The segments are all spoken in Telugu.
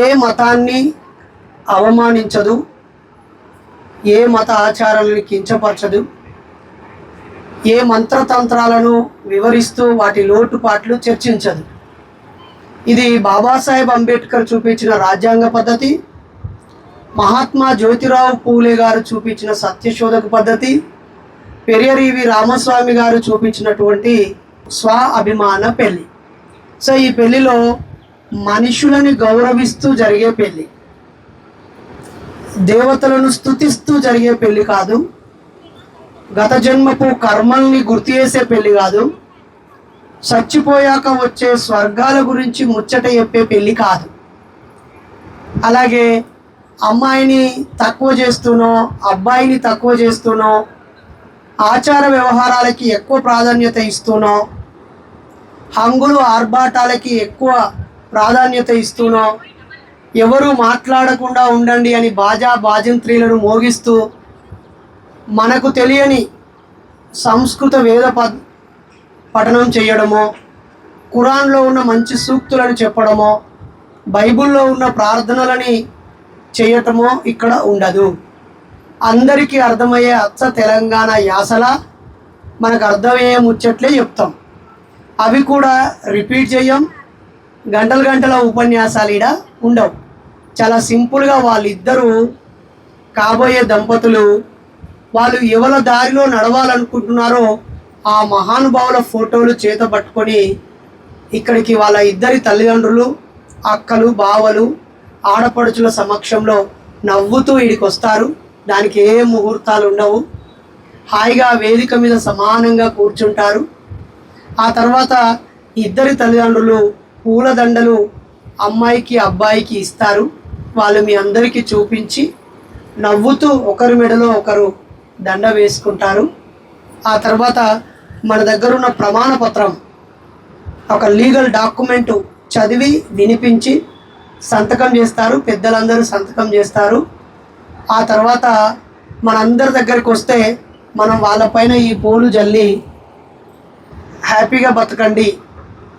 ఏ మతాన్ని అవమానించదు, ఏ మత ఆచారాలను కించపరచదు, ఏ మంత్రతంత్రాలను వివరిస్తూ వాటి లోటుపాట్లు చర్చించదు. ఇది బాబాసాహెబ్ అంబేద్కర్ చూపించిన రాజ్యాంగ పద్ధతి, మహాత్మా జ్యోతిరావు పూలే గారు చూపించిన సత్యశోధక పద్ధతి, పెరియరీవి రామస్వామి గారు చూపించినటువంటి స్వ అభిమాన పెళ్ళి. సో ఈ పెళ్ళిలో మనుషులని గౌరవిస్తూ జరిగే పెళ్ళి, దేవతలను స్తుతిస్తూ జరిగే పెళ్ళి కాదు, గత జన్మపు కర్మల్ని గుర్తు చేసే పెళ్ళి కాదు, చచ్చిపోయాక వచ్చే స్వర్గాల గురించి ముచ్చట చెప్పే పెళ్ళి కాదు. అలాగే అమ్మాయిని తక్కువ చేస్తూనో అబ్బాయిని తక్కువ చేస్తూనో ఆచార వ్యవహారాలకి ఎక్కువ ప్రాధాన్యత ఇస్తూనో హంగులు ఆర్భాటాలకి ఎక్కువ ప్రాధాన్యత ఇస్తూనో ఎవరు మాట్లాడకుండా ఉండండి అని బాజా బాజంత్రీలను మోగిస్తూ మనకు తెలియని సంస్కృత వేద పఠనం చేయడమో, ఖురాన్లో ఉన్న మంచి సూక్తులను చెప్పడమో, బైబిల్లో ఉన్న ప్రార్థనలని చేయటమో ఇక్కడ ఉండదు. అందరికీ అర్థమయ్యే అచ్చ తెలంగాణ యాసలా మనకు అర్థమయ్యే ముచ్చట్లే చెప్తాం. అవి కూడా రిపీట్ చేయం. గంటల గంటల ఉపన్యాసాలు ఈడ ఉండవు. చాలా సింపుల్గా వాళ్ళిద్దరూ కాబోయే దంపతులు వాళ్ళు ఎవరి దారిలో నడవాలనుకుంటున్నారో ఆ మహానుభావుల ఫోటోలు చేత పట్టుకొని ఇక్కడికి వాళ్ళ ఇద్దరి తల్లిదండ్రులు, అక్కలు, బావలు, ఆడపడుచుల సమక్షంలో నవ్వుతూ వీడికి వస్తారు. దానికి ఏ ముహూర్తాలు ఉండవు. హాయిగా వేదిక మీద సమానంగా కూర్చుంటారు. ఆ తర్వాత ఇద్దరి తల్లిదండ్రులు పూలదండలు అమ్మాయికి అబ్బాయికి ఇస్తారు. వాళ్ళు మీ అందరికీ చూపించి నవ్వుతూ ఒకరి మెడలో ఒకరు దండ వేసుకుంటారు. ఆ తర్వాత మన దగ్గర ఉన్న ప్రమాణ పత్రం, ఒక లీగల్ డాక్యుమెంటు చదివి వినిపించి సంతకం చేస్తారు. పెద్దలందరూ సంతకం చేస్తారు. ఆ తర్వాత మనందరి దగ్గరికి వస్తే మనం వాళ్ళపైన ఈ పూలు జల్లి హ్యాపీగా బతకండి,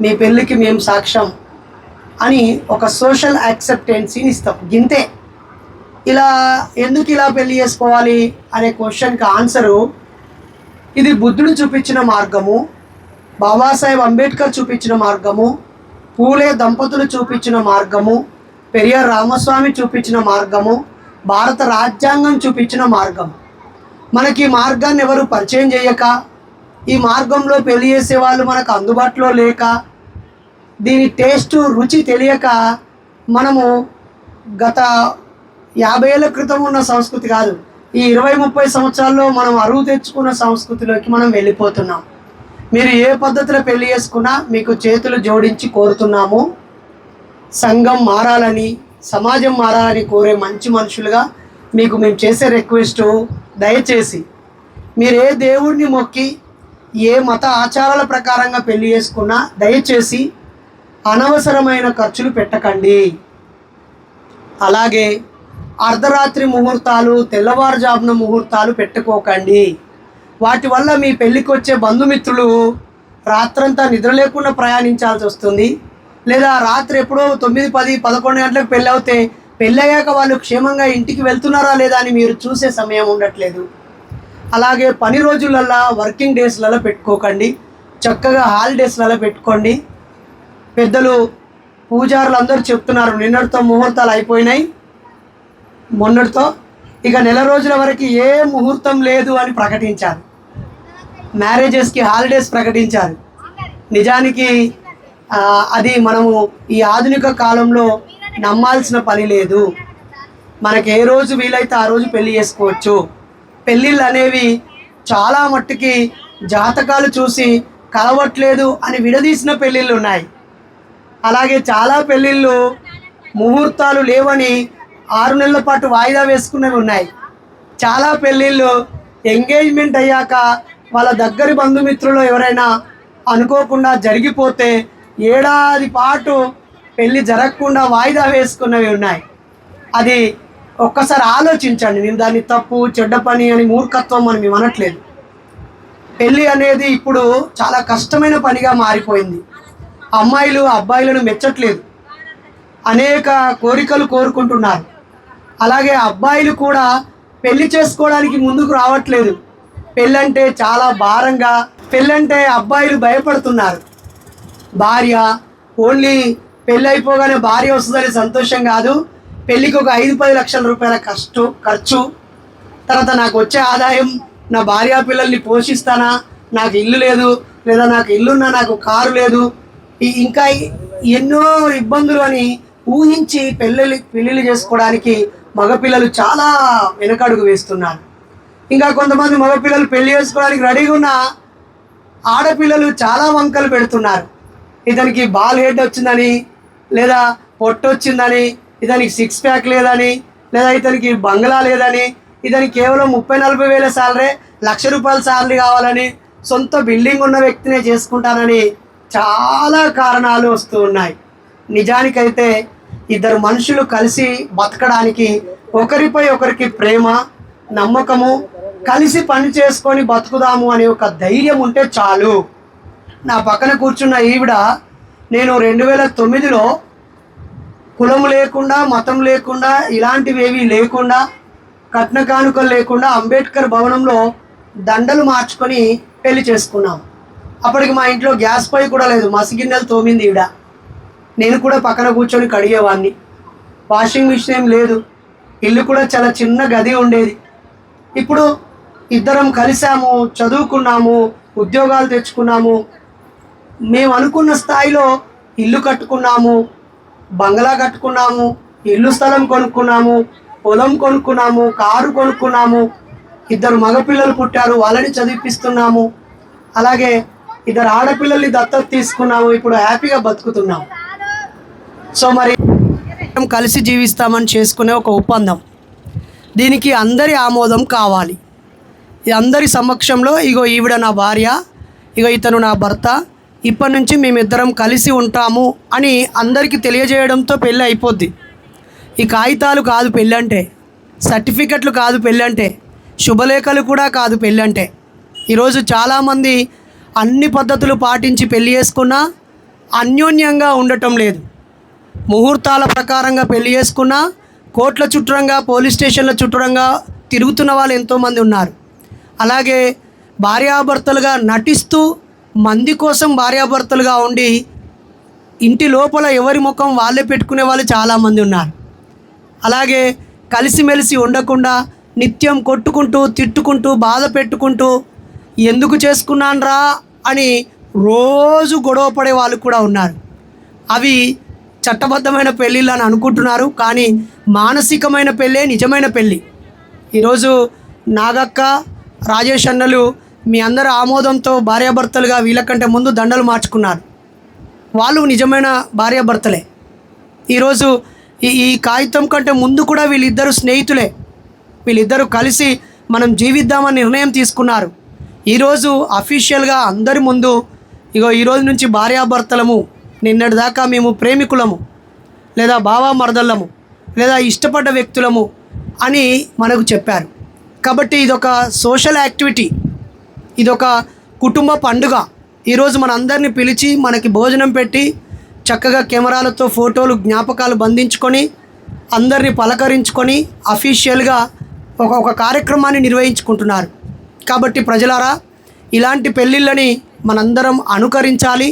మీ పెళ్ళికి మేము సాక్ష్యం అని ఒక సోషల్ యాక్సెప్టెన్సీని ఇస్తాం. గింతే. ఎందుకు ఇలా పెళ్ళి చేసుకోవాలి అనే క్వశ్చన్కి ఆన్సరు, ఇది బుద్ధుడు చూపించిన మార్గము, బాబాసాహెబ్ అంబేద్కర్ చూపించిన మార్గము, పూలే దంపతులు చూపించిన మార్గము, పెరియార్ రామస్వామి చూపించిన మార్గము, భారత రాజ్యాంగం చూపించిన మార్గం. మనకి ఈ మార్గాన్ని ఎవరు పరిచయం చేయక, ఈ మార్గంలో పెళ్లి చేసే వాళ్ళు మనకు అందుబాటులో లేక, దీని టేస్ట్ రుచి తెలియక మనము గత 50 ఏళ్ళ క్రితం ఉన్న సంస్కృతి కాదు, ఈ 20-30 సంవత్సరాల్లో మనం అరువు తెచ్చుకున్న సంస్కృతిలోకి మనం వెళ్ళిపోతున్నాం. మీరు ఏ పద్ధతిలో పెళ్లి చేసుకున్నా మీకు చేతులు జోడించి కోరుతున్నాము. సంఘం మారాలని, సమాజం మారాలని కోరే మంచి మనుషులుగా మీకు మేము చేసే రిక్వెస్టు, దయచేసి మీరు ఏ దేవుడిని మొక్కి ఏ మత ఆచారాల ప్రకారంగా పెళ్లి చేసుకున్నా దయచేసి అనవసరమైన ఖర్చులు పెట్టకండి. అలాగే అర్ధరాత్రి ముహూర్తాలు, తెల్లవారుజామున ముహూర్తాలు పెట్టుకోకండి. వాటి వల్ల మీ పెళ్ళికి వచ్చే బంధుమిత్రులు రాత్రంతా నిద్ర లేకుండా ప్రయాణించాల్సి వస్తుంది. లేదా రాత్రి ఎప్పుడో 9, 10, 11 గంటలకు పెళ్ళి అవుతే పెళ్ళి అయ్యాక వాళ్ళు క్షేమంగా ఇంటికి వెళ్తున్నారా లేదా అని మీరు చూసే సమయం ఉండట్లేదు. అలాగే పని రోజులల్లో, వర్కింగ్ డేస్లలో పెట్టుకోకండి. చక్కగా హాలిడేస్లలో పెట్టుకోండి. పెద్దలు, పూజారులు అందరూ చెప్తున్నారు, నిన్నటితో ముహూర్తాలు అయిపోయినాయి, మొన్నటితో ఇక నెల రోజుల వరకు ఏ ముహూర్తం లేదు అని ప్రకటించారు. మ్యారేజెస్కి హాలిడేస్ ప్రకటించారు. నిజానికి అది మనము ఈ ఆధునిక కాలంలో నమ్మాల్సిన పని లేదు. మనకి ఏ రోజు వీలైతే ఆ రోజు పెళ్ళి చేసుకోవచ్చు. పెళ్ళిళ్ళు అనేవి చాలా మట్టుకి జాతకాలు చూసి కలవట్లేదు అని విడదీసిన పెళ్ళిళ్ళు ఉన్నాయి. అలాగే చాలా పెళ్ళిళ్ళు ముహూర్తాలు లేవని 6 నెలల పాటు వాయిదా వేసుకున్నవి ఉన్నాయి. చాలా పెళ్ళిళ్ళు ఎంగేజ్మెంట్ అయ్యాక వాళ్ళ దగ్గరి బంధుమిత్రులు ఎవరైనా అనుకోకుండా జరిగిపోతే ఏడాది పాటు పెళ్ళి జరగకుండా వాయిదా వేసుకున్నవి ఉన్నాయి. అది ఒక్కసారి ఆలోచించండి. నేను దాన్ని తప్పు, చెడ్డ పని అని, మూర్ఖత్వం అని మేము అనట్లేదు. పెళ్ళి అనేది ఇప్పుడు చాలా కష్టమైన పనిగా మారిపోయింది. అమ్మాయిలు అబ్బాయిలను మెచ్చట్లేదు. అనేక కోరికలు కోరుకుంటున్నారు. అలాగే అబ్బాయిలు కూడా పెళ్లి చేసుకోవడానికి ముందుకు రావట్లేదు. పెళ్ళంటే చాలా భారంగా, పెళ్ళంటే అబ్బాయిలు భయపడుతున్నారు. భార్య ఓన్లీ పెళ్ళి అయిపోగానే భార్య వస్తుందని సంతోషం కాదు, పెళ్ళికి ఒక 5-10 లక్షల రూపాయల ఖర్చు, తర్వాత నాకు వచ్చే ఆదాయం నా భార్య పిల్లల్ని పోషిస్తానా, నాకు ఇల్లు లేదు, లేదా నాకు ఇల్లున్నా నాకు కారు లేదు, ఇంకా ఎన్నో ఇబ్బందులు అని ఊహించి పెళ్ళిళ్ళు చేసుకోవడానికి మగపిల్లలు చాలా వెనకడుగు వేస్తున్నారు. ఇంకా కొంతమంది మగపిల్లలు పెళ్లి చేసుకోవడానికి రెడీగా ఉన్న ఆడపిల్లలు చాలా వంకలు పెడుతున్నారు. ఇతనికి బాల్ హెడ్ వచ్చిందని, లేదా పొట్టు వచ్చిందని, ఇతనికి 6 ప్యాక్ లేదని, లేదా ఇతనికి బంగ్లా లేదని, ఇతనికి కేవలం 30-40 వేల శాలరీ, ₹1,00,000 శాలరీ కావాలని, సొంత బిల్డింగ్ ఉన్న వ్యక్తినే చేసుకుంటానని చాలా కారణాలు వస్తూ ఉన్నాయి. నిజానికైతే ఇద్దరు మనుషులు కలిసి బతకడానికి ఒకరిపై ఒకరికి ప్రేమ, నమ్మకము, కలిసి పని చేసుకొని బతుకుదాము అనే ఒక ధైర్యం ఉంటే చాలు. నా పక్కన కూర్చున్న ఈవిడ, నేను 2009లో కులం లేకుండా, మతం లేకుండా, ఇలాంటివి ఏవి లేకుండా, కట్న కానుకలు లేకుండా అంబేద్కర్ భవనంలో దండలు మార్చుకొని పెళ్లి చేసుకున్నాం. అప్పటికి మా ఇంట్లో గ్యాస్ పొయ్యి కూడా లేదు, మసిగిన్నెలు తోమింది ఈవిడ. నేను కూడా పక్కన కూర్చొని కడిగేవాడిని. వాషింగ్ మిషన్ ఏం లేదు, ఇల్లు కూడా చాలా చిన్న గది ఉండేది. ఇప్పుడు ఇద్దరం కలిసాము, చదువుకున్నాము, ఉద్యోగాలు తెచ్చుకున్నాము, మేము అనుకున్న స్థాయిలో ఇల్లు కట్టుకున్నాము, బంగ్లా కట్టుకున్నాము, ఇల్లు స్థలం కొనుక్కున్నాము, పొలం కొనుక్కున్నాము, కారు కొనుక్కున్నాము, 2 మగపిల్లలు పుట్టారు, వాళ్ళని చదివిపిస్తున్నాము. అలాగే 2 ఆడపిల్లల్ని దత్తత తీసుకున్నాము. ఇప్పుడు హ్యాపీగా బతుకుతున్నాము. సో మరి కలిసి జీవిస్తామని చేసుకునే ఒక ఒప్పందం, దీనికి అందరి ఆమోదం కావాలి. ఈ అందరి సమక్షంలో ఇగో ఈవిడ నా భార్య, ఇగో ఇతను నా భర్త, ఇప్పటి నుంచి మేమిద్దరం కలిసి ఉంటాము అని అందరికీ తెలియజేయడంతో పెళ్ళి అయిపోద్ది. ఈ కాగితాలు కాదు పెళ్ళంటే, సర్టిఫికెట్లు కాదు పెళ్ళంటే, శుభలేఖలు కూడా కాదు పెళ్ళంటే. ఈరోజు చాలామంది అన్ని పద్ధతులు పాటించి పెళ్ళి చేసుకున్నా అన్యోన్యంగా ఉండటం లేదు. ముహూర్తాల ప్రకారంగా పెళ్లి చేసుకున్నా కోర్టుల చుట్టూరంగా, పోలీస్ స్టేషన్ల చుట్టూరంగా తిరుగుతున్న వాళ్ళు ఎంతోమంది ఉన్నారు. అలాగే భార్యాభర్తలుగా నటిస్తూ మంది కోసం భార్యాభర్తలుగా ఉండి ఇంటి లోపల ఎవరి ముఖం వాళ్ళే పెట్టుకునే వాళ్ళు చాలామంది ఉన్నారు. అలాగే కలిసిమెలిసి ఉండకుండా నిత్యం కొట్టుకుంటూ, తిట్టుకుంటూ, బాధ పెట్టుకుంటూ ఎందుకు చేసుకున్నాన్రా అని రోజు గొడవ పడే వాళ్ళు కూడా ఉన్నారు. అవి చట్టబద్ధమైన పెళ్ళిళ్ళు అని అనుకుంటున్నారు, కానీ మానసికమైన పెళ్ళే నిజమైన పెళ్ళి. ఈరోజు నాగక్క, రాజేష్ అన్నలు మీ అందరి ఆమోదంతో భార్యాభర్తలుగా వీళ్ళకంటే ముందు దండలు మార్చుకున్నారు. వాళ్ళు నిజమైన భార్యాభర్తలే. ఈరోజు ఈ కాగితం కంటే ముందు కూడా వీళ్ళిద్దరు స్నేహితులే. వీళ్ళిద్దరూ కలిసి మనం జీవిద్దామని నిర్ణయం తీసుకున్నారు. ఈరోజు అఫీషియల్గా అందరి ముందు ఇగో ఈరోజు నుంచి భార్యాభర్తలము, నిన్నటిదాకా మేము ప్రేమికులము, లేదా బావామరదళ్ళము, లేదా ఇష్టపడ్డ వ్యక్తులము అని మనకు చెప్పారు. కాబట్టి ఇదొక సోషల్ యాక్టివిటీ, ఇదొక కుటుంబ పండుగ. ఈరోజు మన అందరినీ పిలిచి మనకి భోజనం పెట్టి చక్కగా కెమెరాలతో ఫోటోలు, జ్ఞాపకాలు బంధించుకొని అందరినీ పలకరించుకొని అఫీషియల్గా ఒక కార్యక్రమాన్ని నిర్వహించుకుంటున్నారు. కాబట్టి ప్రజలారా, ఇలాంటి పెళ్ళిళ్ళని మనందరం అనుకరించాలి.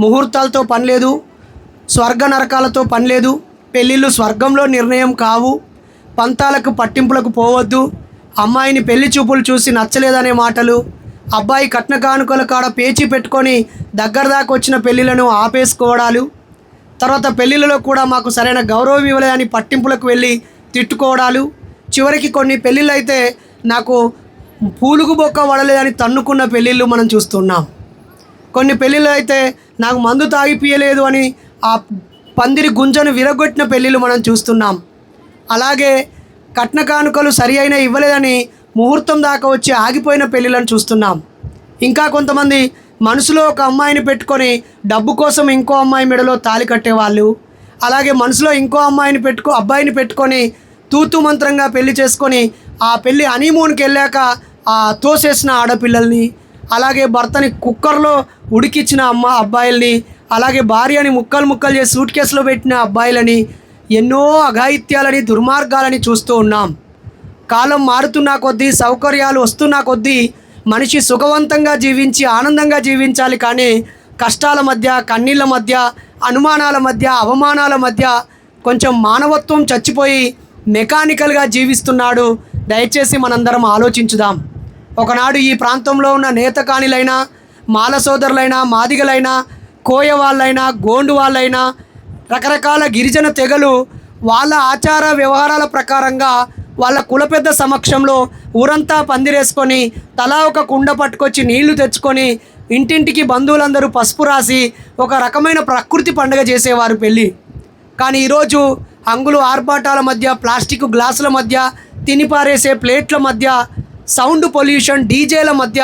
ముహూర్తాలతో పని లేదు, స్వర్గ నరకాలతో పని లేదు. పెళ్ళిళ్ళు స్వర్గంలో నిర్ణయం కావు. పంతాలకు పట్టింపులకు పోవద్దు. అమ్మాయిని పెళ్లి చూపులు చూసి నచ్చలేదనే మాటలు, అబ్బాయి కట్న కానుకల కాడ పేచీ పెట్టుకొని దగ్గర దాకా వచ్చిన పెళ్ళిళ్ళను ఆపేసుకోవడాలు, తర్వాత పెళ్ళిళ్ళలో కూడా మాకు సరైన గౌరవం ఇవ్వలేదని పట్టింపులకు వెళ్ళి తిట్టుకోవడాలు, చివరికి కొన్ని పెళ్ళిళ్ళు అయితే నాకు పూలుగు బొక్క పడలేదని తన్నుకున్న పెళ్ళిళ్ళు మనం చూస్తున్నాం. కొన్ని పెళ్ళిళ్ళు అయితే నాకు మందు తాగిపియలేదు అని ఆ పందిరి గుంజను విరగొట్టిన పెళ్ళిళ్ళు మనం చూస్తున్నాం. అలాగే కట్న కానుకలు సరి అయిన ఇవ్వలేదని ముహూర్తం దాకా వచ్చి ఆగిపోయిన పెళ్ళిళ్ళను చూస్తున్నాం. ఇంకా కొంతమంది మనసులో ఒక అమ్మాయిని పెట్టుకొని డబ్బు కోసం ఇంకో అమ్మాయి మెడలో తాళి కట్టేవాళ్ళు, అలాగే మనసులో ఇంకో అబ్బాయిని పెట్టుకొని తూతు మంత్రంగా పెళ్లి చేసుకొని ఆ పెళ్ళి హనీమూన్కి వెళ్ళాక తోసేసిన ఆడపిల్లల్ని, అలాగే భర్తని కుక్కర్లో ఉడికిచ్చిన అబ్బాయిల్ని, అలాగే భార్యని ముక్కలు ముక్కలు చేసి సూట్ కేసులో పెట్టిన అబ్బాయిలని, ఎన్నో అఘాయిత్యాలని, దుర్మార్గాలని చూస్తూ ఉన్నాం. కాలం మారుతున్న కొద్దీ, సౌకర్యాలు వస్తున్న కొద్దీ మనిషి సుఖవంతంగా జీవించి ఆనందంగా జీవించాలి, కానీ కష్టాల మధ్య, కన్నీళ్ళ మధ్య, అనుమానాల మధ్య, అవమానాల మధ్య కొంచెం మానవత్వం చచ్చిపోయి మెకానికల్గా జీవిస్తున్నాడు. దయచేసి మనందరం ఆలోచించుదాం. ఒకనాడు ఈ ప్రాంతంలో ఉన్న నేతకాణిలైనా, మాల సోదరులైనా, మాదిగలైనా, కోయ వాళ్ళైనా, గోండు వాళ్ళైనా, రకరకాల గిరిజన తెగలు వాళ్ళ ఆచార వ్యవహారాల ప్రకారంగా వాళ్ళ కులపెద్ద సమక్షంలో ఊరంతా పందిరేసుకొని తలా ఒక కుండ పట్టుకొచ్చి నీళ్లు తెచ్చుకొని ఇంటింటికి బంధువులందరూ పసుపు రాసి ఒక రకమైన ప్రకృతి పండుగ చేసేవారు పెళ్ళి. కానీ ఈరోజు అంగులు ఆర్భాటాల మధ్య, ప్లాస్టిక్ గ్లాసుల మధ్య, తినిపారేసే ప్లేట్ల మధ్య, సౌండ్ పొల్యూషన్, డీజేల మధ్య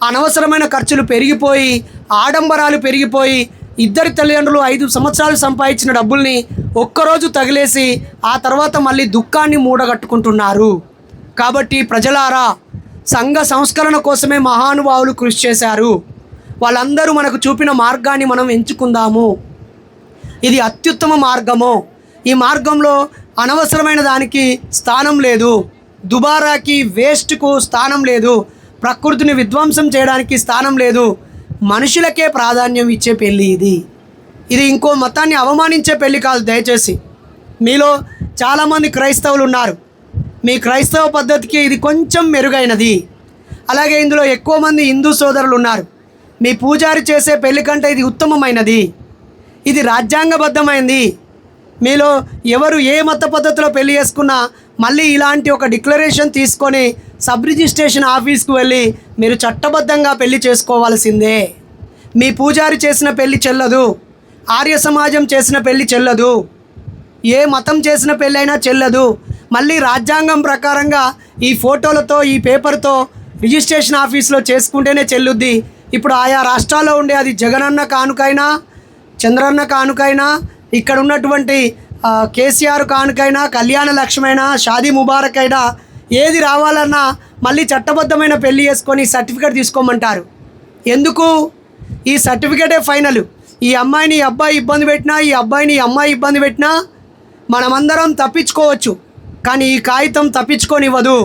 అనవసరమైన ఖర్చులు పెరిగిపోయి, ఆడంబరాలు పెరిగిపోయి, ఇద్దరి తల్లిదండ్రులు 5 సంవత్సరాలు సంపాదించిన డబ్బుల్ని ఒక్కరోజు తగిలేసి ఆ తర్వాత మళ్ళీ దుఃఖాన్ని మూడగట్టుకుంటున్నారు. కాబట్టి ప్రజలారా, సంఘ సంస్కరణ కోసమే మహానుభావులు కృషి చేశారు. వాళ్ళందరూ మనకు చూపిన మార్గాన్ని మనం ఎంచుకుందాము. ఇది అత్యుత్తమ మార్గము. ఈ మార్గంలో అనవసరమైన దానికి స్థానం లేదు, దుబారాకి, వేస్ట్కు స్థానం లేదు, ప్రకృతిని విధ్వంసం చేయడానికి స్థానం లేదు. మనుషులకే ప్రాధాన్యం ఇచ్చే పెళ్ళి ఇది ఇంకో మతాన్ని అవమానించే పెళ్ళి కాదు. దయచేసి మీలో చాలామంది క్రైస్తవులు ఉన్నారు. మీ క్రైస్తవ పద్ధతికి ఇది కొంచెం మెరుగైనది. అలాగే ఇందులో ఎక్కువ మంది హిందూ సోదరులు ఉన్నారు. మీ పూజారి చేసే పెళ్లి కంటే ఇది ఉత్తమమైనది, ఇది రాజ్యాంగబద్ధమైనది. మీలో ఎవరు ఏ మత పద్ధతిలో పెళ్లి చేసుకున్నా మళ్ళీ ఇలాంటి ఒక డిక్లరేషన్ తీసుకొని సబ్ రిజిస్ట్రేషన్ ఆఫీస్కు వెళ్ళి మీరు చట్టబద్ధంగా పెళ్లి చేసుకోవాల్సిందే. మీ పూజారి చేసిన పెళ్లి చెల్లదు, ఆర్య సమాజం చేసిన పెళ్లి చెల్లదు, ఏ మతం చేసిన పెళ్ళైనా చెల్లదు. మళ్ళీ రాజ్యాంగం ప్రకారంగా ఈ ఫోటోలతో, ఈ పేపర్తో రిజిస్ట్రేషన్ ఆఫీస్లో చేసుకుంటేనే చెల్లుద్ది. ఇప్పుడు ఆయా రాష్ట్రాల్లో ఉండే అది జగనన్న కానుకైనా, చంద్రన్న కానుకైనా, ఇక్కడ ఉన్నటువంటి కేసీఆర్ కానుకైనా, కళ్యాణ లక్ష్మైనా, షాదీ ముబారక్ అయినా, ఏది రావాలన్నా మళ్ళీ చట్టబద్ధమైన పెళ్లి చేసుకొని సర్టిఫికేట్ తీసుకోమంటారు. ఎందుకు? ఈ సర్టిఫికేటే ఫైనల్. ఈ అమ్మాయిని ఈ అబ్బాయి ఇబ్బంది పెట్టినా, ఈ అబ్బాయిని ఈ అమ్మాయి ఇబ్బంది పెట్టినా మనమందరం తప్పించుకోవచ్చు, కానీ ఈ కాగితం తప్పించుకోనివ్వదు.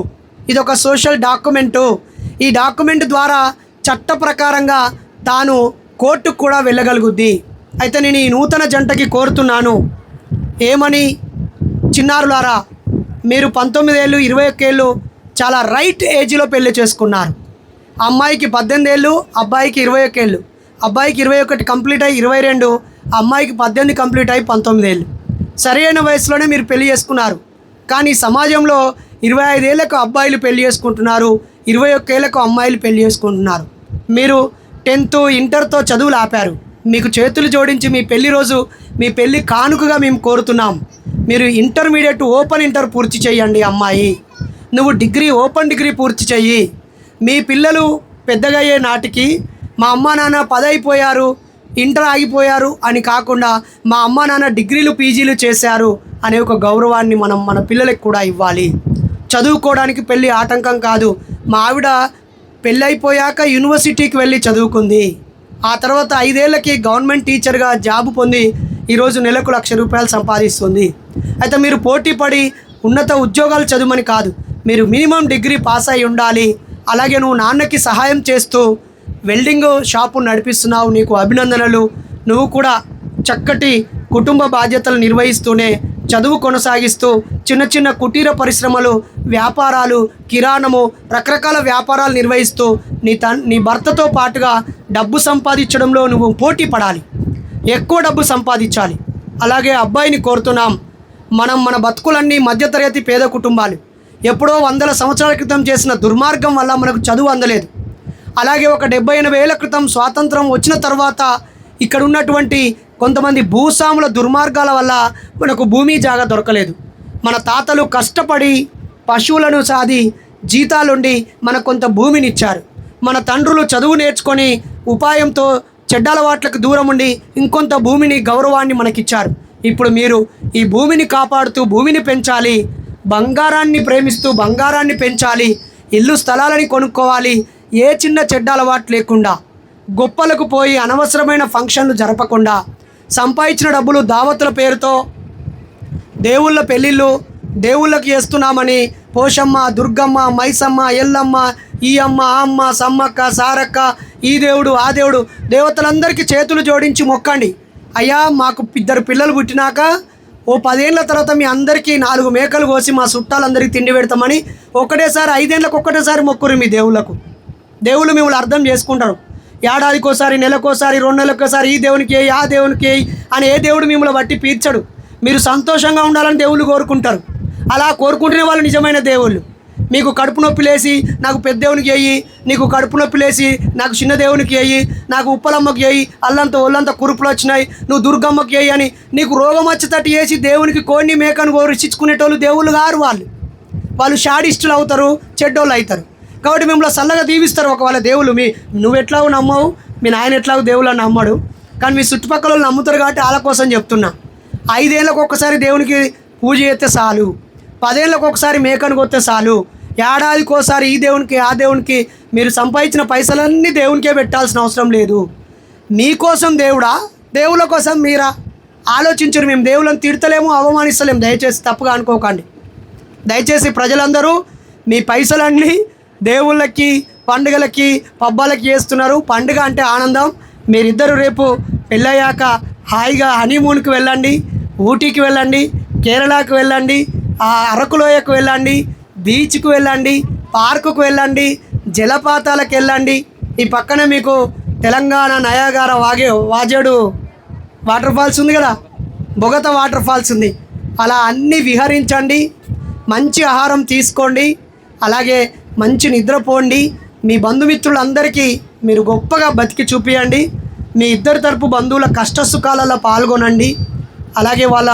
ఇది ఒక సోషల్ డాక్యుమెంటు. ఈ డాక్యుమెంట్ ద్వారా చట్ట ప్రకారంగా తాను కోర్టుకు కూడా వెళ్ళగలుగుద్ది. అయితే నేను ఈ నూతన జంటకి కోరుతున్నాను, ఏమని? చిన్నారులారా, మీరు 19 ఏళ్ళు, 21 ఏళ్ళు చాలా రైట్ ఏజ్లో పెళ్లి చేసుకున్నారు. అమ్మాయికి 18 ఏళ్ళు, అబ్బాయికి 21 ఏళ్ళు. అబ్బాయికి 21 కంప్లీట్ అయ్యి 22, అమ్మాయికి 18 కంప్లీట్ అయ్యి 19 ఏళ్ళు. సరైన వయసులోనే మీరు పెళ్లి చేసుకున్నారు. కానీ సమాజంలో 25 ఏళ్లకు అబ్బాయిలు పెళ్లి చేసుకుంటున్నారు, 21 ఏళ్లకు అమ్మాయిలు పెళ్లి చేసుకుంటున్నారు. మీరు 10th, ఇంటర్తో చదువులు ఆపారు. మీకు చేతులు జోడించి మీ పెళ్లి రోజు, మీ పెళ్లి కానుకగా మేము కోరుతున్నాం. మీరు ఇంటర్మీడియట్, ఓపెన్ ఇంటర్ పూర్తి చేయండి. అమ్మాయి, నువ్వు డిగ్రీ, ఓపెన్ డిగ్రీ పూర్తి చెయ్యి. మీ పిల్లలు పెద్దగా అయ్యే నాటికి మా అమ్మా నాన్న 10 అయిపోయారు, ఇంటర్ ఆగిపోయారు అని కాకుండా మా అమ్మా నాన్న డిగ్రీలు, పీజీలు చేశారు అనే ఒక గౌరవాన్ని మనం మన పిల్లలకు కూడా ఇవ్వాలి. చదువుకోవడానికి పెళ్ళి ఆటంకం కాదు. మా ఆవిడ పెళ్ళైపోయాక యూనివర్సిటీకి వెళ్ళి చదువుకుంది. ఆ తర్వాత 5 ఏళ్ళకి గవర్నమెంట్ టీచర్గా జాబ్ పొంది ఈరోజు నెలకు ₹1,00,000 సంపాదిస్తుంది. అయితే మీరు పోటీ పడి ఉన్నత ఉద్యోగాలు చదువుమని కాదు, మీరు మినిమం డిగ్రీ పాస్ అయి ఉండాలి. అలాగే నువ్వు నాన్నకి సహాయం చేస్తూ వెల్డింగ్ షాపు నడిపిస్తున్నావు, నీకు అభినందనలు. నువ్వు కూడా చక్కటి కుటుంబ బాధ్యతలు నిర్వహిస్తూనే చదువు కొనసాగిస్తూ చిన్న చిన్న కుటీర పరిశ్రమలు, వ్యాపారాలు, కిరాణము, రకరకాల వ్యాపారాలు నిర్వహిస్తూ నీ భర్తతో పాటుగా డబ్బు సంపాదించడంలో నువ్వు పోటీ పడాలి, ఎక్కువ డబ్బు సంపాదించాలి. అలాగే అబ్బాయిని కోరుతున్నాం, మన బతుకులన్నీ మధ్యతరగతి పేద కుటుంబాలు. ఎప్పుడో 100 సంవత్సరాల క్రితం చేసిన దుర్మార్గం వల్ల మనకు చదువు అందలేదు. అలాగే ఒక 70-80 ఏళ్ల క్రితం స్వాతంత్రం వచ్చిన తర్వాత ఇక్కడ ఉన్నటువంటి కొంతమంది భూస్వాముల దుర్మార్గాల వల్ల మనకు భూమి జాగా దొరకలేదు. మన తాతలు కష్టపడి పశువులను సాది జీతాలుండి మనకు కొంత భూమినిచ్చారు. మన తండ్రులు చదువు నేర్చుకొని ఉపాయంతో చెడ్డ అలవాట్లకు దూరం ఉండి ఇంకొంత భూమిని, గౌరవాన్ని మనకిచ్చారు. ఇప్పుడు మీరు ఈ భూమిని కాపాడుతూ భూమిని పెంచాలి, బంగారాన్ని ప్రేమిస్తూ బంగారాన్ని పెంచాలి, ఇల్లు స్థలాలని కొనుక్కోవాలి. ఏ చిన్న చెడ్డ అలవాటు లేకుండా గొప్పలకు పోయి అనవసరమైన ఫంక్షన్లు జరపకుండా సంపాదించిన డబ్బులు దావతుల పేరుతో దేవుళ్ళ పెళ్ళిళ్ళు దేవుళ్ళకి చేస్తున్నామని పోషమ్మ, దుర్గమ్మ, మైసమ్మ, ఎల్లమ్మ, ఈ అమ్మ, ఆ అమ్మ, సమ్మక్క, సారక్క, ఈ దేవుడు, ఆ దేవుడు, దేవతలందరికీ చేతులు జోడించి మొక్కండి. అయ్యా మాకు 2 పిల్లలు పుట్టినాక ఓ 10 ఏళ్ళ తర్వాత మీ అందరికీ 4 మేకలు కోసి మా చుట్టాలందరికీ తిండి పెడతామని ఒకటేసారి 5 ఏళ్ళకి ఒక్కటేసారి మొక్కురు మీ దేవుళ్ళకు. దేవుళ్ళు మిమ్మల్ని అర్థం చేసుకుంటారు. ఏడాదికోసారి, నెలకోసారి, 2 నెలలకోసారి ఈ దేవునికి వేయి, ఆ దేవునికి వేయి అని ఏ దేవుడు మిమ్మల్ని బట్టి పీర్చడు. మీరు సంతోషంగా ఉండాలని దేవుళ్ళు కోరుకుంటారు. అలా కోరుకుంటునే వాళ్ళు నిజమైన దేవుళ్ళు. మీకు కడుపు నొప్పి లేసి నాకు పెద్ద దేవునికి వేయి, నీకు కడుపు నొప్పి లేసి నాకు చిన్న దేవునికి వేయి, నాకు ఉప్పలమ్మకి వేయి, అల్లంతా ఒళ్ళంతా కురుపులు వచ్చినాయి, నువ్వు దుర్గమ్మకి వేయి అని నీకు రోగం వచ్చేటట్టు వేసి దేవునికి కోడిని మేకను కోరిచ్చుకునేటోళ్ళు దేవుళ్ళు గారు. వాళ్ళు షాడిస్టులు అవుతారు, చెడ్డోళ్ళు అవుతారు. కాబట్టి మిమ్మల్ని చల్లగా దీవిస్తారు ఒకవేళ దేవుళ్ళు. నువ్వు ఎట్లాగో నమ్మవు, మీ నాయన ఎట్లాగో దేవుళ్ళని నమ్మడు, కానీ మీ చుట్టుపక్కల వాళ్ళు నమ్ముతారు కాబట్టి వాళ్ళ కోసం చెప్తున్నా. 5 ఏళ్ళకు ఒక్కసారి దేవునికి పూజ చేస్తే చాలు, 10 ఏళ్ళకు ఒకసారి మేకను కొత్తే చాలు, ఏడాదికోసారి ఈ దేవునికి, ఆ దేవునికి మీరు సంపాదించిన పైసలన్నీ దేవునికే పెట్టాల్సిన అవసరం లేదు. మీకోసం దేవుడా, దేవుళ్ళ కోసం మీరా? ఆలోచించరు. మేము దేవుళ్ళని తిడతలేము, అవమానిస్తలేము. దయచేసి తప్పుగా అనుకోకండి. దయచేసి ప్రజలందరూ మీ పైసలన్నీ దేవుళ్ళకి, పండుగలకి, పబ్బాలకి చేస్తున్నారు. పండుగ అంటే ఆనందం. మీరిద్దరు రేపు పెళ్ళయ్యాక హాయిగా హనీమూన్కి వెళ్ళండి, ఊటీకి వెళ్ళండి, కేరళకు వెళ్ళండి, అరకులోయకు వెళ్ళండి, బీచ్కు వెళ్ళండి, పార్కుకు వెళ్ళండి, జలపాతాలకు వెళ్ళండి. ఈ పక్కనే మీకు Telangana Niagara Vajedu water falls ఉంది కదా, బొగత వాటర్ ఫాల్స్ ఉంది. అలా అన్నీ విహరించండి, మంచి ఆహారం తీసుకోండి, అలాగే మంచి నిద్రపోండి. మీ బంధుమిత్రులందరికీ మీరు గొప్పగా బతికి చూపియండి. మీ ఇద్దరు తరపు బంధువుల కష్ట సుఖాలలో పాల్గొనండి. అలాగే వాళ్ళ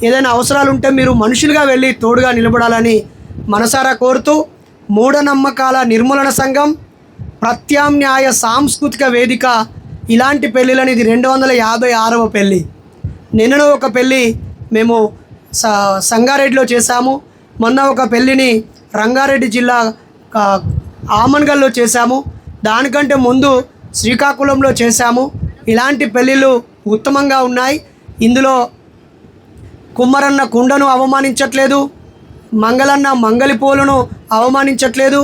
ఏదైనా అవసరాలు ఉంటే మీరు మనుషులుగా వెళ్ళి తోడుగా నిలబడాలని మనసారా కోరుతూ, మూఢనమ్మకాల నిర్మూలన సంఘం, ప్రత్యామ్నాయ సాంస్కృతిక వేదిక ఇలాంటి పెళ్ళిలని ఇది 256వ పెళ్ళి. నిన్నను ఒక పెళ్ళి మేము సంగారెడ్డిలో చేశాము. మొన్న ఒక పెళ్ళిని రంగారెడ్డి జిల్లా ఆమన్గల్లో చేశాము. దానికంటే ముందు శ్రీకాకుళంలో చేశాము. ఇలాంటి పెళ్ళిళ్ళు ఉత్తమంగా ఉన్నాయి. ఇందులో కుమ్మరన్న కుండను అవమానించట్లేదు, మంగళన్న మంగళి పూలను అవమానించట్లేదు,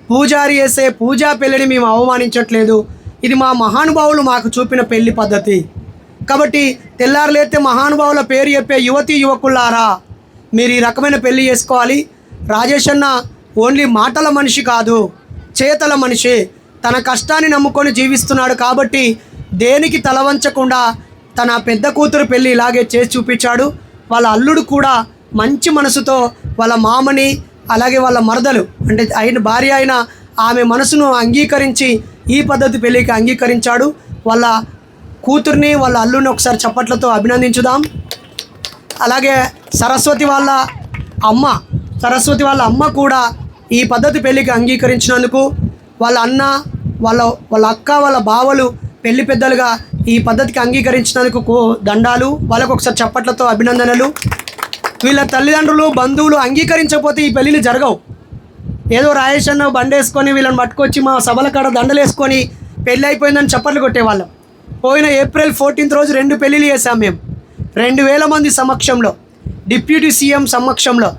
పూజారి వేసే పూజా పెళ్ళిని మేము అవమానించట్లేదు. ఇది మా మహానుభావులు మాకు చూపిన పెళ్లి పద్ధతి. కాబట్టి తెల్లారులేస్తే మహానుభావుల పేరు చెప్పే యువతీ యువకులారా, మీరు ఈ రకమైన పెళ్లి చేసుకోవాలి. రాజేష్ అన్న ఓన్లీ మాటల మనిషి కాదు, చేతల మనిషి. తన కష్టాన్ని నమ్ముకొని జీవిస్తున్నాడు కాబట్టి దేనికి తలవంచకుండా తన పెద్ద కూతురు పెళ్ళి ఇలాగే చేసి చూపించాడు. వాళ్ళ అల్లుడు కూడా మంచి మనసుతో వాళ్ళ మామని, అలాగే వాళ్ళ మరదలు అంటే భార్య అయిన ఆమె మనసును అంగీకరించి ఈ పద్ధతి పెళ్ళికి అంగీకరించాడు. వాళ్ళ కూతుర్ని, వాళ్ళ అల్లుడిని ఒకసారి చప్పట్లతో అభినందించుదాం. అలాగే సరస్వతి వాళ్ళ అమ్మ కూడా ఈ పద్ధతి పెళ్ళికి అంగీకరించినందుకు, వాళ్ళ అన్న, వాళ్ళ అక్క, వాళ్ళ బావలు పెళ్లి పెద్దలుగా ఈ పద్ధతికి అంగీకరించినందుకు దండాలు. వాళ్ళకు ఒకసారి చప్పట్లతో అభినందనలు. వీళ్ళ తల్లిదండ్రులు, బంధువులు అంగీకరించకపోతే ఈ పెళ్ళిళ్ళు జరగవు. ఏదో రాజేష్ అన్న బండేసుకొని వీళ్ళని పట్టుకొచ్చి మా సభల కాడ దండలేసుకొని పెళ్ళి అయిపోయిందని చప్పట్లు కొట్టేవాళ్ళం. పోయిన ఏప్రిల్ 14th రోజు 2 పెళ్ళిళ్ళు చేశాం మేము, 2000 మంది సమక్షంలో, డిప్యూటీ సీఎం సమక్షంలో,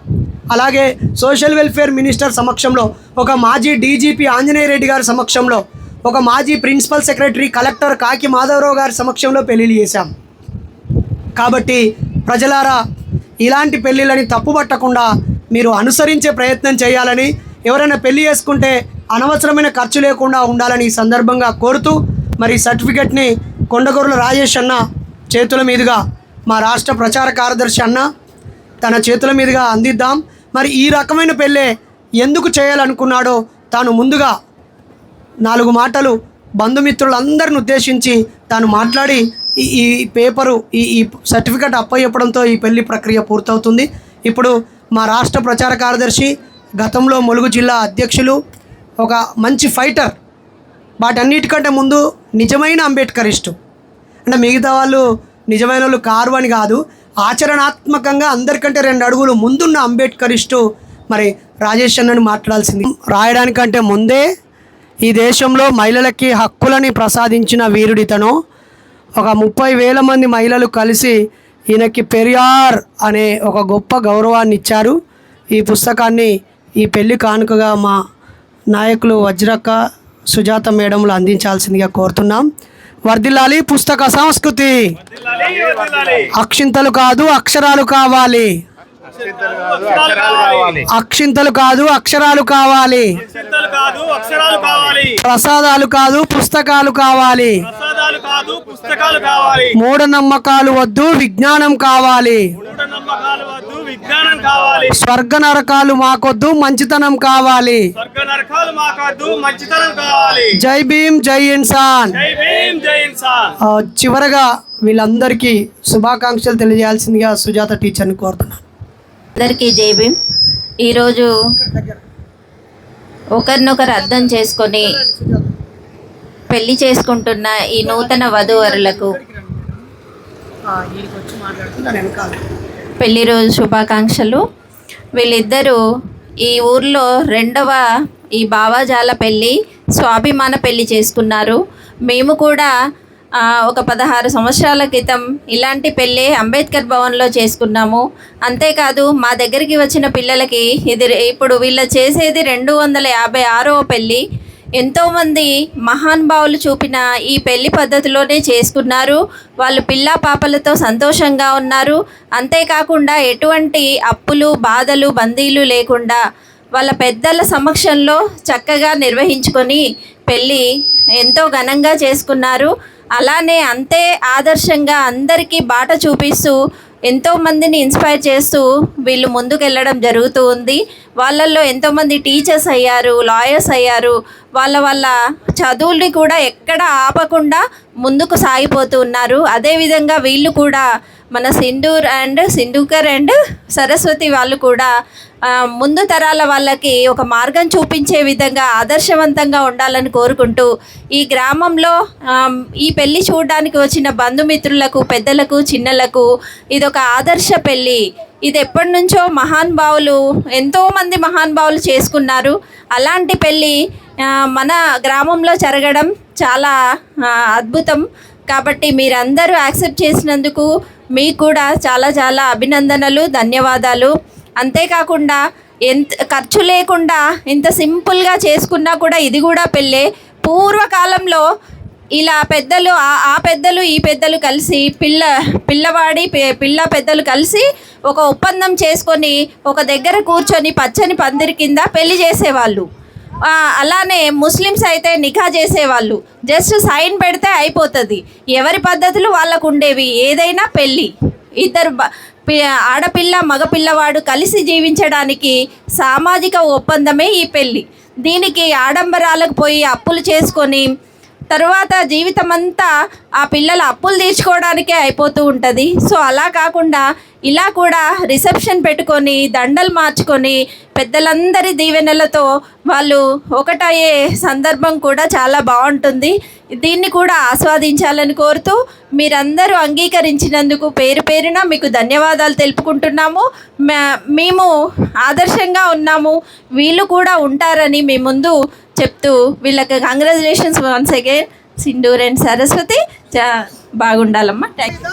అలాగే సోషల్ వెల్ఫేర్ మినిస్టర్ సమక్షంలో, ఒక మాజీ డీజీపీ ఆంజనేయ రెడ్డి గారి సమక్షంలో, ఒక మాజీ ప్రిన్సిపల్ సెక్రటరీ కలెక్టర్ కాకి మాధవరావు గారి సమక్షంలో పెళ్ళిళ్ళు చేశాం. కాబట్టి ప్రజలారా, ఇలాంటి పెళ్ళిళ్ళని తప్పుపట్టకుండా మీరు అనుసరించే ప్రయత్నం చేయాలని, ఎవరైనా పెళ్ళి చేసుకుంటే అనవసరమైన ఖర్చు లేకుండా ఉండాలని ఈ సందర్భంగా కోరుతూ, మరి సర్టిఫికెట్ని కొండగొర్ల రాజేష్ అన్న చేతుల మీదుగా మా రాష్ట్ర ప్రచార కార్యదర్శి అన్న తన చేతుల మీదుగా అందిద్దాం. మరి ఈ రకమైన పెళ్ళే ఎందుకు చేయాలనుకున్నాడో తాను ముందుగా 4 మాటలు బంధుమిత్రులందరిని ఉద్దేశించి తాను మాట్లాడి ఈ పేపరు ఈ సర్టిఫికెట్ అప్పచెప్పడంతో ఈ పెళ్లి ప్రక్రియ పూర్తవుతుంది. ఇప్పుడు మా రాష్ట్ర ప్రచార కార్యదర్శి, గతంలో ములుగు జిల్లా అధ్యక్షులు, ఒక మంచి ఫైటర్, వాటన్నిటికంటే ముందు నిజమైన అంబేద్కరిస్టు. అంటే మిగతా వాళ్ళు నిజమైన వాళ్ళు కారు అని కాదు, ఆచరణాత్మకంగా అందరికంటే 2 అడుగులు ముందున్న అంబేద్కరిస్టు మరి రాజేష్ అన్నని మాట్లాడాల్సింది. రాయడానికంటే ముందే ఈ దేశంలో మహిళలకి హక్కులని ప్రసాదించిన వీరుడితను. ఒక 30,000 మంది మహిళలు కలిసి ఈయనకి పెరియార్ అనే ఒక గొప్ప గౌరవాన్ని ఇచ్చారు. ఈ పుస్తకాన్ని ఈ పెళ్లి కానుకగా మా నాయకులు వజ్రక్క సుజాత మేడంలు అందించాల్సిందిగా కోరుతున్నాం. వర్ధిల్లాలి పుస్తక సంస్కృతి. అక్షింతలు కాదు అక్షరాలు కావాలి. అక్షింతలు కాదు అక్షరాలు కావాలి. ప్రసాదాలు కాదు పుస్తకాలు కావాలి. మూఢనమ్మకాలు వద్దు విజ్ఞానం కావాలి. స్వర్గ నరకాలు మాకొద్దు మంచితనం కావాలి. జై భీమ్ జై ఇన్సాన్. చివరగా వీళ్ళందరికీ శుభాకాంక్షలు తెలియజేయాల్సిందిగా సుజాత టీచర్ని కోరుతున్నాను. అందరికీ జై భీమ్. ఈరోజు ఒకరినొకరు అర్థం చేసుకొని పెళ్లి చేసుకుంటున్న ఈ నూతన వధూవరులకు పెళ్లి రోజు శుభాకాంక్షలు. వీళ్ళిద్దరూ ఈ ఊర్లో రెండవ ఈ భావాజాల పెళ్ళి స్వాభిమాన పెళ్లి చేసుకున్నారు. మేము కూడా ఒక 16 సంవత్సరాల క్రితం ఇలాంటి పెళ్ళి అంబేద్కర్ భవన్లో చేసుకున్నాము. అంతేకాదు మా దగ్గరికి వచ్చిన పిల్లలకి ఇది ఇప్పుడు వీళ్ళ చేసేది 256వ పెళ్ళి. ఎంతోమంది మహానుభావులు చూపిన ఈ పెళ్లి పద్ధతిలోనే చేసుకున్నారు. వాళ్ళు పిల్లా పాపలతో సంతోషంగా ఉన్నారు. అంతేకాకుండా ఎటువంటి అప్పులు బాధలు బందీలు లేకుండా వాళ్ళ పెద్దల సమక్షంలో చక్కగా నిర్వహించుకొని పెళ్ళి ఎంతో ఘనంగా చేసుకున్నారు. అలానే అంతే ఆదర్శంగా అందరికీ బాట చూపిస్తూ ఎంతోమందిని ఇన్స్పైర్ చేస్తూ వీళ్ళు ముందుకెళ్ళడం జరుగుతూ ఉంది. వాళ్ళల్లో ఎంతోమంది టీచర్స్ అయ్యారు, లాయర్స్ అయ్యారు. వాళ్ళ చదువుల్ని కూడా ఎక్కడ ఆపకుండా ముందుకు సాగిపోతూ ఉన్నారు. అదేవిధంగా వీళ్ళు కూడా మన సింధూకర్ అండ్ సరస్వతి వాళ్ళు కూడా ముందు తరాల వాళ్ళకి ఒక మార్గం చూపించే విధంగా ఆదర్శవంతంగా ఉండాలని కోరుకుంటూ ఈ గ్రామంలో ఈ పెళ్ళి చూడడానికి వచ్చిన బంధుమిత్రులకు, పెద్దలకు, చిన్నలకు ఇదొక ఆదర్శ పెళ్ళి. ఇది ఎప్పటి నుంచో ఎంతోమంది మహానుభావులు చేసుకున్నారు. అలాంటి పెళ్ళి మన గ్రామంలో జరగడం చాలా అద్భుతం. కాబట్టి మీరందరూ యాక్సెప్ట్ చేసినందుకు మీకు కూడా చాలా చాలా అభినందనలు, ధన్యవాదాలు. అంతేకాకుండా ఎంత ఖర్చు లేకుండా ఇంత సింపుల్గా చేసుకున్నా కూడా ఇది కూడా పెళ్ళే. పూర్వకాలంలో ఇలా పెద్దలు ఆ పెద్దలు ఈ పెద్దలు కలిసి పిల్ల పెద్దలు కలిసి ఒక ఒప్పందం చేసుకొని ఒక దగ్గర కూర్చొని పచ్చని పందిరి కింద పెళ్లి చేసేవాళ్ళు. అలానే ముస్లిమ్స్ అయితే నికా చేసేవాళ్ళు. జస్ట్ సైన్ పెడితే అయిపోతుంది. ఎవరి పద్ధతులు వాళ్ళకు ఉండేవి. ఏదైనా పెళ్ళి ఇద్దరు ఆడపిల్ల మగపిల్లవాడు కలిసి జీవించడానికి సామాజిక ఒప్పందమే ఈ పెళ్ళి. దీనికి ఆడంబరాలకు పోయి అప్పులు చేసుకొని తర్వాత జీవితం అంతా ఆ పిల్లల అప్పులు తీర్చుకోవడానికే అయిపోతూ ఉంటుంది. సో అలా కాకుండా ఇలా కూడా రిసెప్షన్ పెట్టుకొని దండలు మార్చుకొని పెద్దలందరి దీవెనలతో వాళ్ళు ఒకటయ్యే సందర్భం కూడా చాలా బాగుంటుంది. దీన్ని కూడా ఆస్వాదించాలని కోరుతూ మీరందరూ అంగీకరించినందుకు పేరు పేరున మీకు ధన్యవాదాలు తెలుపుకుంటున్నాము. మేము ఆదర్శంగా ఉన్నాము, వీళ్ళు కూడా ఉంటారని మీ ముందు చెప్తూ వీళ్ళకి congratulations once again. Sindhur and Saraswati బాగుండాలమ్మా. Thank you.